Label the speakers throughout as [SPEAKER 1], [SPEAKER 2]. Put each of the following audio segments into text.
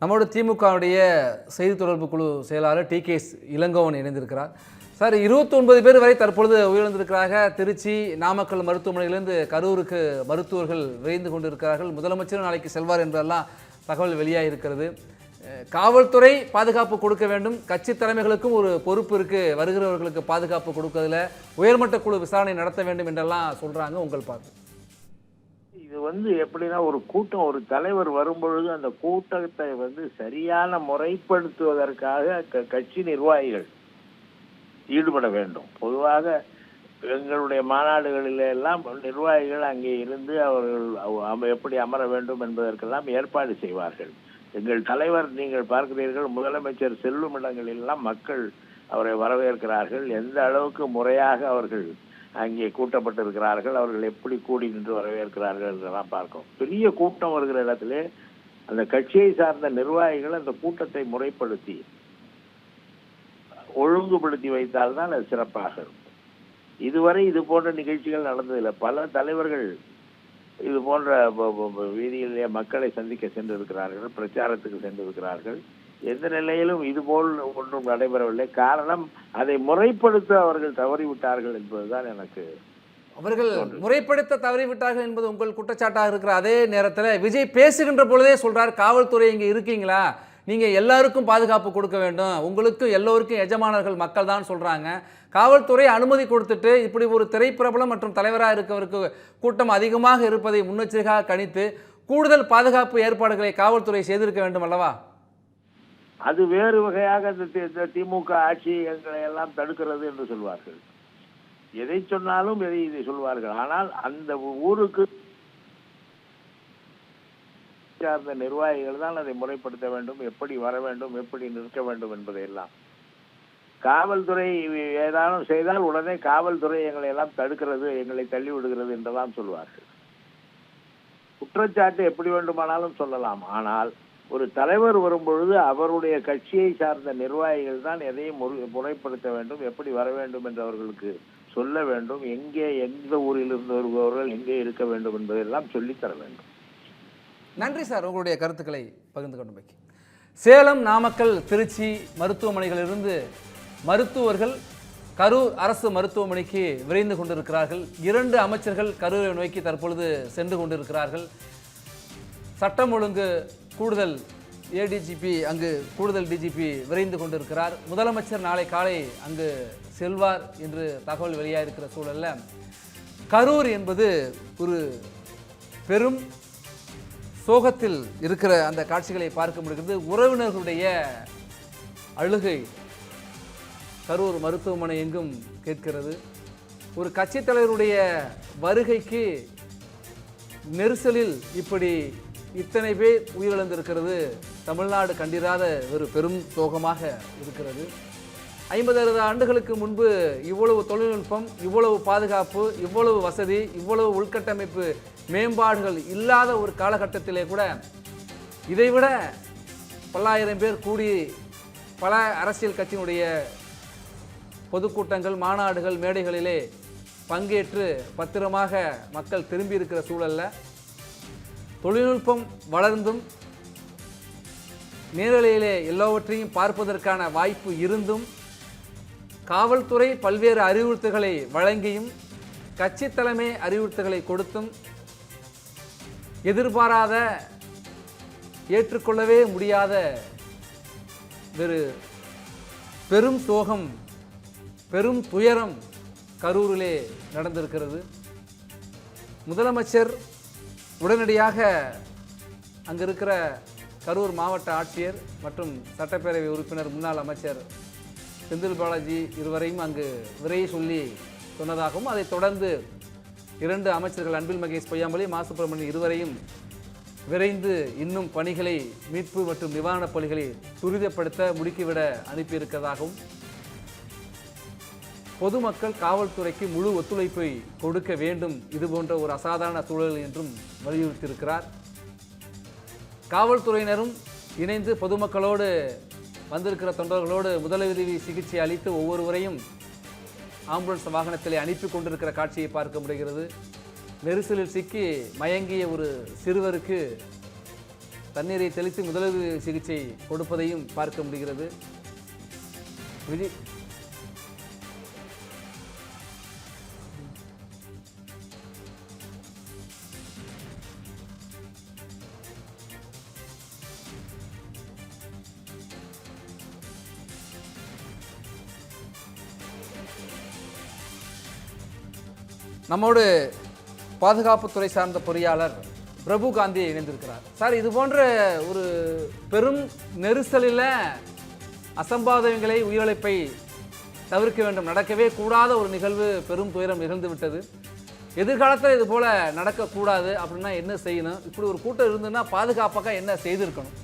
[SPEAKER 1] நம்மளோட திமுகவுடைய செய்தி தொடர்பு குழு செயலாளர் டி.கே.எஸ். இளங்கோவன் இணைந்திருக்கிறார். சார், 29 பேர் வரை தற்பொழுது உயிரிழந்திருக்கிறாங்க. திருச்சி, நாமக்கல் மருத்துவமனையிலிருந்து கரூருக்கு மருத்துவர்கள் விரைந்து கொண்டிருக்கிறார்கள். முதலமைச்சரும் நாளைக்கு செல்வார் என்றெல்லாம் தகவல் வெளியாகிருக்கிறது. காவல்துறை பாதுகாப்பு கொடுக்க வேண்டும், கட்சி தலைமைகளுக்கும் ஒரு பொறுப்பு இருக்குது, வருகிறவர்களுக்கு பாதுகாப்பு கொடுக்கறதுல உயர்மட்ட குழு விசாரணை நடத்த வேண்டும் என்றெல்லாம் சொல்கிறாங்க. உங்கள் பார்த்து
[SPEAKER 2] இது எப்படின்னா, ஒரு கூட்டம், ஒரு தலைவர் வரும்பொழுது அந்த கூட்டத்தை சரியான முறைப்படுத்துவதற்காக கட்சி நிர்வாகிகள் ஈடுபட வேண்டும். பொதுவாக எங்களுடைய மாநாடுகளில் எல்லாம் நிர்வாகிகள் அங்கே இருந்து அவர்கள் எப்படி அமர வேண்டும் என்பதற்கெல்லாம் ஏற்பாடு செய்வார்கள். எங்கள் தலைவர், நீங்கள் பார்க்கிறீர்கள், முதலமைச்சர் செல்லும் இடங்களெல்லாம் மக்கள் அவரை வரவேற்கிறார்கள். எந்த அளவுக்கு முறையாக அவர்கள் அங்கே கூட்டப்பட்டிருக்கிறார்கள், அவர்கள் எப்படி கூடி நின்று வரவேற்கிறார்கள் என்றெல்லாம் பார்க்கும். பெரிய கூட்டம் வருகிற இடத்திலே அந்த கட்சியை சார்ந்த நிர்வாகிகள் அந்த கூட்டத்தை முறைப்படுத்தி ஒழுங்குபடுத்தி வைத்தால்தான் அது சிறப்பாக இருக்கும். இதுவரை இது போன்ற நிகழ்ச்சிகள் நடந்ததில்லை. பல தலைவர்கள் இது போன்ற வீதியிலே மக்களை சந்திக்க சென்றிருக்கிறார்கள், பிரச்சாரத்துக்கு சென்றிருக்கிறார்கள். எந்த நிலையிலும் இதுபோல் ஒன்றும் நடைபெறவில்லை. காரணம், அதை முறைப்படுத்த அவர்கள் தவறிவிட்டார்கள் என்பதுதான் எனக்கு.
[SPEAKER 1] அவர்கள் முறைப்படுத்த தவறிவிட்டார்கள் என்பது உங்கள் குற்றச்சாட்டாக இருக்கிற அதே நேரத்தில் விஜய் பேசுகின்ற பொழுதே சொல்றார், காவல்துறை இங்கே இருக்கீங்களா, நீங்க எல்லாருக்கும் பாதுகாப்பு கொடுக்க வேண்டும், உங்களுக்கு எல்லோருக்கும் எஜமானர்கள் மக்கள் தான் சொல்றாங்க. காவல்துறை அனுமதி கொடுத்துட்டு இப்படி ஒரு திரைப்பிரபலம் மற்றும் தலைவராக இருக்கவருக்கு கூட்டம் அதிகமாக இருப்பதை முன்னெச்சரிக்கையாக கணித்து கூடுதல் பாதுகாப்பு ஏற்பாடுகளை காவல்துறை செய்திருக்க வேண்டும் அல்லவா?
[SPEAKER 2] அது வேறு வகையாக இந்த திமுக ஆட்சி எங்களை எல்லாம் தடுக்கிறது என்று சொல்வார்கள். எதை சொன்னாலும் இதை சொல்வார்கள். ஆனால் அந்த ஊருக்கு சார்ந்த நிர்வாகிகள் தான் அதை முறைப்படுத்த வேண்டும், எப்படி வர வேண்டும், எப்படி நிற்க வேண்டும் என்பதையெல்லாம். காவல்துறை ஏதாவது செய்தால் உடனே காவல்துறை எங்களை எல்லாம் தடுக்கிறது, எங்களை தள்ளி விடுகிறது என்றெல்லாம் சொல்வார்கள். குற்றச்சாட்டு எப்படி வேண்டுமானாலும் சொல்லலாம். ஆனால் ஒரு தலைவர் வரும்பொழுது அவருடைய கட்சியை சார்ந்த நிர்வாகிகள் தான் எதையும் முறைப்படுத்த வேண்டும், எப்படி வர வேண்டும் என்று அவர்களுக்கு சொல்ல வேண்டும். எங்கே, எந்த ஊரில் இருந்து வருபவர்கள் எங்கே இருக்க வேண்டும் என்பதெல்லாம் சொல்லித்தர வேண்டும்.
[SPEAKER 1] நன்றி சார், உங்களுடைய கருத்துக்களை பகிர்ந்து கொண்டு வைக்க. சேலம், நாமக்கல், திருச்சி மருத்துவமனைகளிலிருந்து மருத்துவர்கள் கரூர் அரசு மருத்துவமனைக்கு விரைந்து கொண்டிருக்கிறார்கள். 2 அமைச்சர்கள் கரூரை நோக்கி தற்பொழுது சென்று கொண்டிருக்கிறார்கள். சட்டம் ஒழுங்கு கூடுதல் ஏடிஜிபி, அங்கு கூடுதல் டிஜிபி விரைந்து கொண்டிருக்கிறார். முதலமைச்சர் நாளை காலை அங்கு செல்வார் என்று தகவல் வெளியாகிருக்கிற சூழலில் கரூர் என்பது ஒரு பெரும் சோகத்தில் இருக்கிற அந்த காட்சிகளை பார்க்க முடிகிறது. உறவினர்களுடைய அழுகை கரூர் மருத்துவமனை எங்கும் கேட்கிறது. ஒரு கட்சி தலைவருடைய வருகைக்கு நெரிசலில் இப்படி இத்தனை பேர் உயிரிழந்திருக்கிறது தமிழ்நாடு கண்டிராத ஒரு பெரும் சோகமாக இருக்கிறது. 50-60 ஆண்டுகளுக்கு முன்பு இவ்வளவு தொழில்நுட்பம், இவ்வளவு பாதுகாப்பு, இவ்வளவு வசதி, இவ்வளவு உள்கட்டமைப்பு மேம்பாடுகள் இல்லாத ஒரு காலகட்டத்திலே கூட இதைவிட பல்லாயிரம் பேர் கூடி பல அரசியல் கட்சியினுடைய பொதுக்கூட்டங்கள், மாநாடுகள், மேடைகளிலே பங்கேற்று பத்திரமாக மக்கள் திரும்பி இருக்கிற சூழலில் தொழில்நுட்பம் வளர்ந்தும் நேரலையிலே எல்லாவற்றையும் பார்ப்பதற்கான வாய்ப்பு இருந்தும் காவல்துறை பல்வேறு அறிவுறுத்தல்களை வழங்கியும் கட்சி தலைமை அறிவுறுத்தல்களை கொடுத்தும் எதிர்பாராத, ஏற்றுக்கொள்ளவே முடியாத ஒரு பெரும் சோகம், பெரும் துயரம் கரூரிலே நடந்திருக்கிறது. முதலமைச்சர் உடனடியாக அங்கு இருக்கிற கரூர் மாவட்ட ஆட்சியர் மற்றும் சட்டப்பேரவை உறுப்பினர் முன்னாள் அமைச்சர் செந்தில் பாலாஜி இருவரையும் அங்கு விரைய சொல்லி சொன்னதாகவும், அதைத் தொடர்ந்து 2 அமைச்சர்கள் அன்பில் மகேஷ் பொய்யாமொழி, மா சுப்பிரமணியன் இருவரையும் விரைந்து இன்னும் பணிகளை, மீட்பு மற்றும் நிவாரணப் பணிகளை துரிதப்படுத்த முடுக்கிவிட அனுப்பியிருக்கிறதாகவும், பொதுமக்கள் காவல்துறைக்கு முழு ஒத்துழைப்பை கொடுக்க வேண்டும், இது போன்ற ஒரு அசாதாரண சூழல் என்றும் வலியுறுத்தியிருக்கிறார். காவல்துறையினரும் இணைந்து பொதுமக்களோடு, வந்திருக்கிற தொண்டர்களோடு முதலுதவி சிகிச்சை அளித்து ஒவ்வொருவரையும் ஆம்புலன்ஸ் வாகனத்திலே அனுப்பி கொண்டிருக்கிற காட்சியை பார்க்க முடிகிறது. நெரிசலில் சிக்கி மயங்கிய ஒரு சிறுவருக்கு தண்ணீரை தெளித்து முதலுதவி சிகிச்சை கொடுப்பதையும் பார்க்க முடிகிறது. விதி நம்மோடு பாதுகாப்புத்துறை சார்ந்த பொறியாளர் பிரபு காந்தி இணைந்திருக்கிறார். சார், இது போன்ற ஒரு பெரும் நெரிசலில் அசம்பாவிதங்களை உயிரிழப்பை தவிர்க்க வேண்டும். நடக்கவே கூடாத ஒரு நிகழ்வு, பெரும் துயரம் நிகழ்ந்து விட்டது. எதிர்காலத்தில் இது போல நடக்கக்கூடாது அப்படின்னா என்ன செய்யணும்? இப்படி ஒரு கூட்டம் இருந்ததுன்னா பாதுகாப்பாக என்ன செய்திருக்கணும்?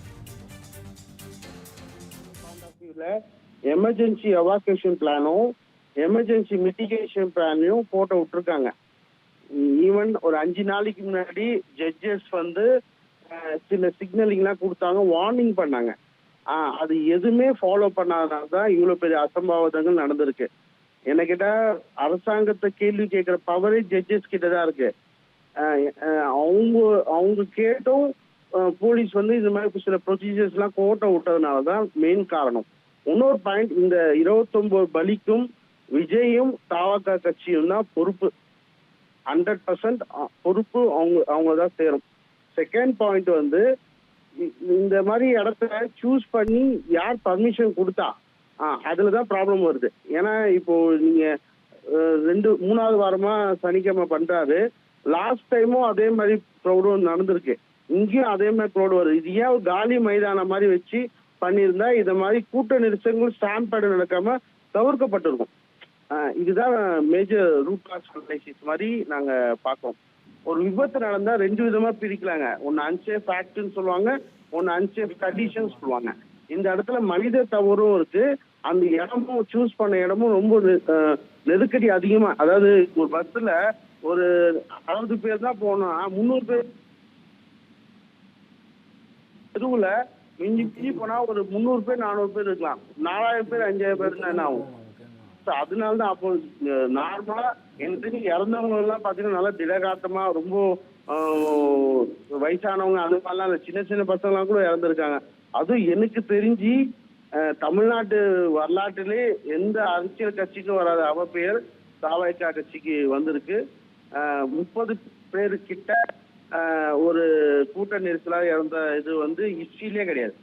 [SPEAKER 3] எமர்ஜென்சி எவாக்குவேஷன் பிளானும் எமர்ஜென்சி மிட்டிகேஷன் பிளானையும் போட்டோ விட்டுருக்காங்க. ஈவன் ஒரு 5 நாளைக்கு முன்னாடி ஜட்ஜஸ் வந்து சில சிக்னலிங்லாம் கொடுத்தாங்க, வார்னிங் பண்ணாங்க. அது எதுவுமே ஃபாலோ பண்ணாதனால தான் இவ்வளோ பெரிய அசம்பாவிதங்கள் நடந்திருக்கு. என்ன கேட்டால் அரசாங்கத்தை கேள்வி கேட்குற பவரே ஜட்ஜஸ் கிட்ட தான் இருக்கு. அவங்க கேட்டும் போலீஸ் வந்து இந்த மாதிரி சில ப்ரொசீஜர்ஸ்லாம் கோட்டை விட்டதுனால தான் மெயின் காரணம். இன்னொரு பாயிண்ட், இந்த 29 பலிக்கும் விஜயும் தாவக கட்சியும் தான் பொறுப்பு. 100% பொறுப்பு அவங்க தான் சேரும். செகண்ட் பாயிண்ட் வந்து இந்த மாதிரி இடத்த சூஸ் பண்ணி யார் பர்மிஷன் கொடுத்தா அதுலதான் ப்ராப்ளம் வருது. ஏன்னா இப்போ நீங்க 3வது வாரமா சனிக்கிழமை பண்றாரு. லாஸ்ட் டைமும் அதே மாதிரி க்ரௌடும் நடந்திருக்கு, இங்கேயும் அதே மாதிரி க்ரௌடு வருது. இது ஏன் ஒரு காலி மைதானம் மாதிரி வச்சு பண்ணியிருந்தா இந்த மாதிரி கூட்ட நெரிசல்கள் ஸ்டாம்பேடு நடக்காம தவிர்க்கப்பட்டிருக்கும். இதுதான் மேஜர் ரூட் காஸ் அனாலிசிஸ் மாதிரி நாங்க பார்க்கறோம். ஒரு விபத்து நடந்தா 2 விதமா பிரிக்கலாங்க. ஒன்னு அன்சேஃப் ஆக்ட்னு சொல்லுவாங்க, ஒன்னு அன்சேஃப் கண்டிஷன் சொல்லுவாங்க. இந்த இடத்துல மனித தவறும் இருக்கு. அந்த இடமும் சூஸ் பண்ண இடமும் ரொம்ப நெருக்கடி அதிகமா. அதாவது ஒரு பஸ்ல ஒரு 60 பேர் தான் போனோம், 300 பேர் தெருவுல மிஞ்சி போனா ஒரு 300 பேர் 400 பேர் இருக்கலாம். 4000 பேர் 5000 பேர் என்ன ஆகும்? அதனாலதான் அப்போ நார்மலா எனக்கு தெரிஞ்சு இறந்தவங்க எல்லாம் பாத்தீங்கன்னா நல்லா திடகாட்டமா, ரொம்ப வயசானவங்க அது மாதிரிலாம் சின்ன சின்ன பசங்க எல்லாம் கூட இறந்துருக்காங்க. அதுவும் எனக்கு தெரிஞ்சு தமிழ்நாட்டு வரலாற்றிலே எந்த அரசியல் கட்சிக்கும் வராத அவப்பெயர் தாவேகா கட்சிக்கு வந்திருக்கு. 30 பேரு கிட்ட ஒரு கூட்ட நெரிசலாக இறந்த இது வந்து ஹிஸ்டரியிலே கிடையாது.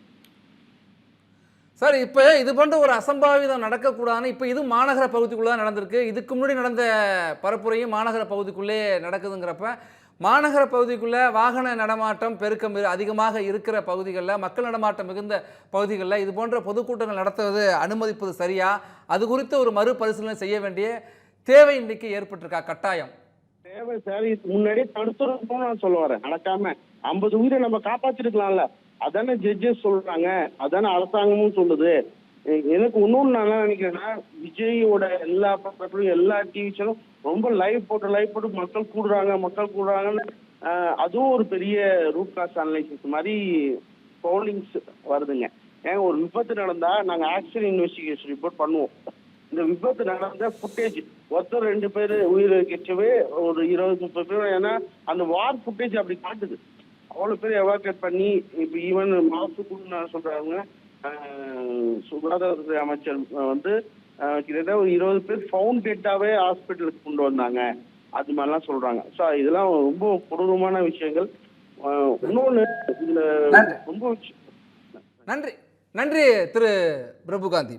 [SPEAKER 1] சார், இப்போ இது போன்ற ஒரு அசம்பாவிதம் நடக்கக்கூடாதுன்னு இப்போ இது மாநகர பகுதிக்குள்ளே தான் நடந்திருக்கு. இதுக்கு முன்னாடி நடந்த பரப்புரையும் மாநகர பகுதிக்குள்ளே நடக்குதுங்கிறப்ப மாநகர பகுதிக்குள்ளே வாகன நடமாட்டம் பெருக்கம் அதிகமாக இருக்கிற பகுதிகளில், மக்கள் நடமாட்டம் மிகுந்த பகுதிகளில் இது போன்ற பொதுக்கூட்டங்கள் நடத்துவது அனுமதிப்பது சரியா? அது குறித்து ஒரு மறுபரிசீலனை செய்ய வேண்டிய தேவை இன்றைக்கு ஏற்பட்டிருக்கா? கட்டாயம்
[SPEAKER 3] தேவை சார். முன்னாடியே தடுத்துருக்கணும்னு நான் சொல்ல வரேன். நடக்காம 50 உயிரை நம்ம காப்பாற்றிருக்கலாம்ல. அதானே ஜட்ஜஸ் சொல்றாங்க, அதானே அரசாங்கமும் சொல்லுது. எனக்கு இன்னொன்று நான் என்ன நினைக்கிறேன்னா, விஜயோட எல்லா பக்கத்துலையும் எல்லா டிவி சேனலும் ரொம்ப லைவ் போட்டு மக்கள் கூடுறாங்கன்னு அதுவும் ஒரு பெரிய ரூட் காஸ் அனலைசிஸ் மாதிரி போலிங்ஸ் வருதுங்க. ஏங்க, ஒரு விபத்து நடந்தா நாங்க ஆக்சிடென்ட் இன்வெஸ்டிகேஷன் ரிப்போர்ட் பண்ணுவோம். இந்த விபத்து நடந்த ஃபுட்டேஜ் ஒருத்தர் 2 பேர் உயிர் கிச்சவே ஒரு 20-30 பேர், ஏன்னா அந்த வார் ஃபுட்டேஜ் அப்படி காட்டுது. அவ்வளவு பேர் எவாக்குவேட் பண்ணி இப்ப ஈவன் மாசுக்குன்னு சொல்றாங்க. சுகாதாரத்துறை அமைச்சர் வந்து கிட்டத்தட்ட ஒரு 20 பேர் ஃபவுண்ட் டெட்டாவே ஹாஸ்பிட்டலுக்கு கொண்டு வந்தாங்க, அது மாதிரிலாம் சொல்றாங்க. ஸோ இதெல்லாம் ரொம்ப கொடூரமான விஷயங்கள். இன்னொன்று இதுல ரொம்ப
[SPEAKER 1] நன்றி திரு பிரபு காந்தி.